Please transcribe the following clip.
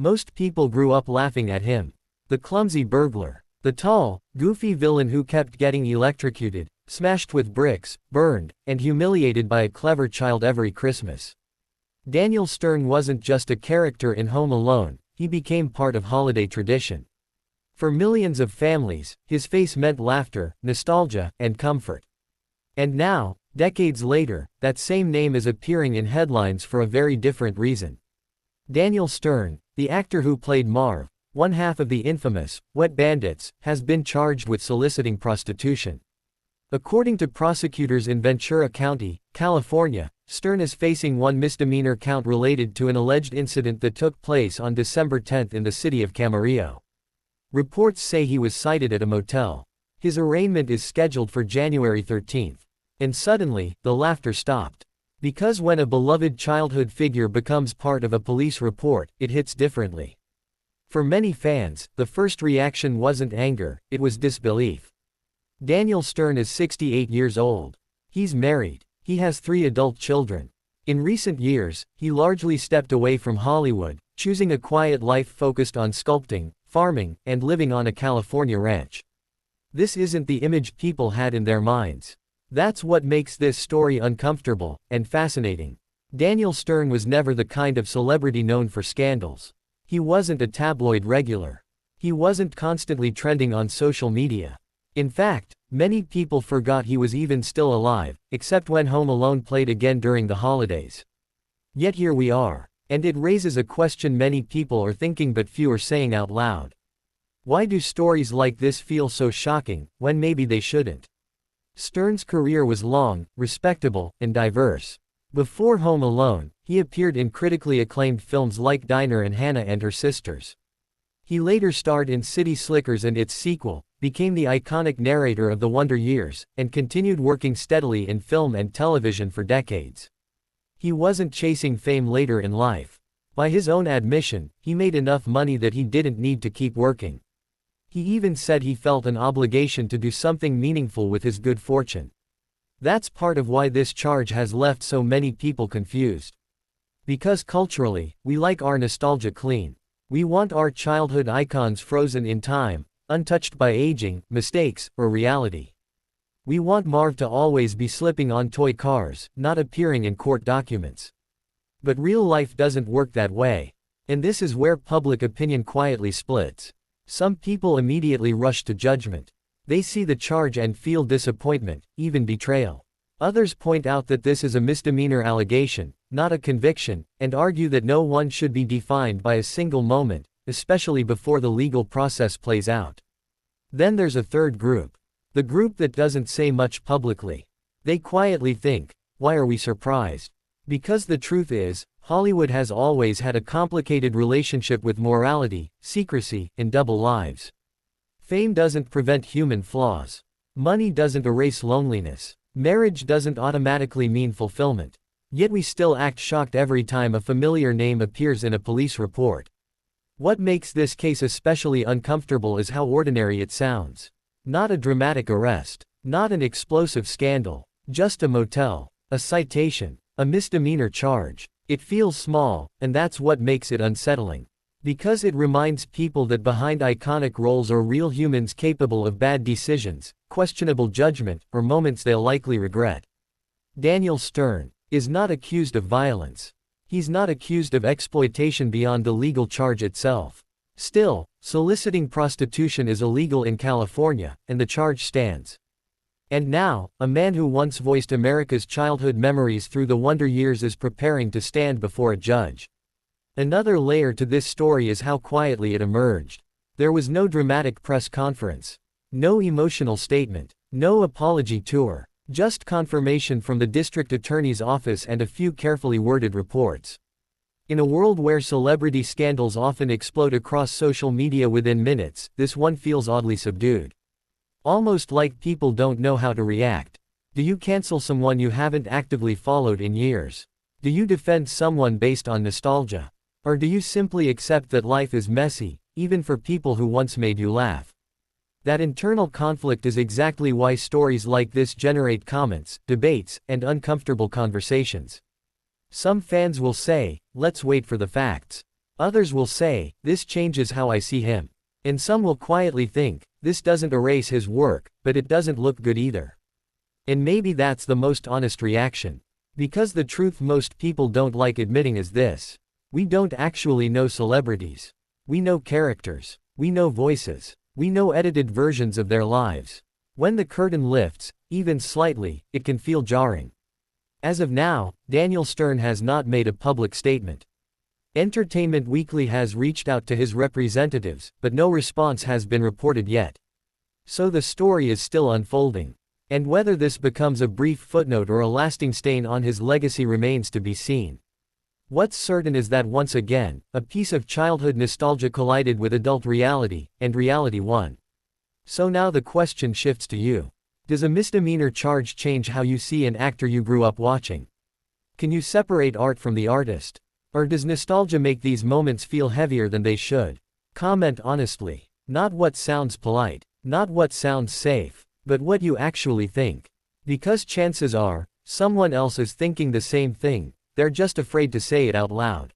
Most people grew up laughing at him. The clumsy burglar. The tall, goofy villain who kept getting electrocuted, smashed with bricks, burned, and humiliated by a clever child every Christmas. Daniel Stern wasn't just a character in Home Alone, he became part of holiday tradition. For millions of families, his face meant laughter, nostalgia, and comfort. And now, decades later, that same name is appearing in headlines for a very different reason. Daniel Stern, the actor who played Marv, one half of the infamous Wet Bandits, has been charged with soliciting prostitution. According to prosecutors in Ventura County, California, Stern is facing one misdemeanor count related to an alleged incident that took place on December 10 in the city of Camarillo. Reports say he was sighted at a motel. His arraignment is scheduled for January 13. And suddenly, the laughter stopped. Because when a beloved childhood figure becomes part of a police report, it hits differently. For many fans, the first reaction wasn't anger, it was disbelief. Daniel Stern is 68 years old. He's married. He has 3 adult children. In recent years, he largely stepped away from Hollywood, choosing a quiet life focused on sculpting, farming, and living on a California ranch. This isn't the image people had in their minds. That's what makes this story uncomfortable and fascinating. Daniel Stern was never the kind of celebrity known for scandals. He wasn't a tabloid regular. He wasn't constantly trending on social media. In fact, many people forgot he was even still alive, except when Home Alone played again during the holidays. Yet here we are. And it raises a question many people are thinking but few are saying out loud. Why do stories like this feel so shocking, when maybe they shouldn't? Stern's career was long, respectable, and diverse. Before Home Alone, he appeared in critically acclaimed films like Diner and Hannah and Her Sisters. He later starred in City Slickers and its sequel, became the iconic narrator of The Wonder Years, and continued working steadily in film and television for decades. He wasn't chasing fame later in life. By his own admission, he made enough money that he didn't need to keep working. He even said he felt an obligation to do something meaningful with his good fortune. That's part of why this charge has left so many people confused. Because culturally, we like our nostalgia clean. We want our childhood icons frozen in time, untouched by aging, mistakes, or reality. We want Marv to always be slipping on toy cars, not appearing in court documents. But real life doesn't work that way. And this is where public opinion quietly splits. Some people immediately rush to judgment. They see the charge and feel disappointment, even betrayal. Others point out that this is a misdemeanor allegation, not a conviction, and argue that no one should be defined by a single moment, especially before the legal process plays out. Then there's a third group. The group that doesn't say much publicly. They quietly think, why are we surprised? Because the truth is, Hollywood has always had a complicated relationship with morality, secrecy, and double lives. Fame doesn't prevent human flaws. Money doesn't erase loneliness. Marriage doesn't automatically mean fulfillment. Yet we still act shocked every time a familiar name appears in a police report. What makes this case especially uncomfortable is how ordinary it sounds. Not a dramatic arrest. Not an explosive scandal. Just a motel. A citation. A misdemeanor charge. It feels small, and that's what makes it unsettling. Because it reminds people that behind iconic roles are real humans capable of bad decisions, questionable judgment, or moments they'll likely regret. Daniel Stern is not accused of violence. He's not accused of exploitation beyond the legal charge itself. Still, soliciting prostitution is illegal in California, and the charge stands. And now, a man who once voiced America's childhood memories through the Wonder Years is preparing to stand before a judge. Another layer to this story is how quietly it emerged. There was no dramatic press conference. No emotional statement. No apology tour. Just confirmation from the district attorney's office and a few carefully worded reports. In a world where celebrity scandals often explode across social media within minutes, this one feels oddly subdued. Almost like people don't know how to react. Do you cancel someone you haven't actively followed in years? Do you defend someone based on nostalgia? Or do you simply accept that life is messy, even for people who once made you laugh? That internal conflict is exactly why stories like this generate comments, debates, and uncomfortable conversations. Some fans will say, let's wait for the facts. Others will say, this changes how I see him. And some will quietly think, this doesn't erase his work, but it doesn't look good either. And maybe that's the most honest reaction. Because the truth most people don't like admitting is this. We don't actually know celebrities. We know characters. We know voices. We know edited versions of their lives. When the curtain lifts, even slightly, it can feel jarring. As of now, Daniel Stern has not made a public statement. Entertainment Weekly has reached out to his representatives, but no response has been reported yet. So the story is still unfolding. And whether this becomes a brief footnote or a lasting stain on his legacy remains to be seen. What's certain is that once again, a piece of childhood nostalgia collided with adult reality, and reality won. So now the question shifts to you. Does a misdemeanor charge change how you see an actor you grew up watching? Can you separate art from the artist? Or does nostalgia make these moments feel heavier than they should? Comment honestly. Not what sounds polite, not what sounds safe, but what you actually think. Because chances are, someone else is thinking the same thing, they're just afraid to say it out loud.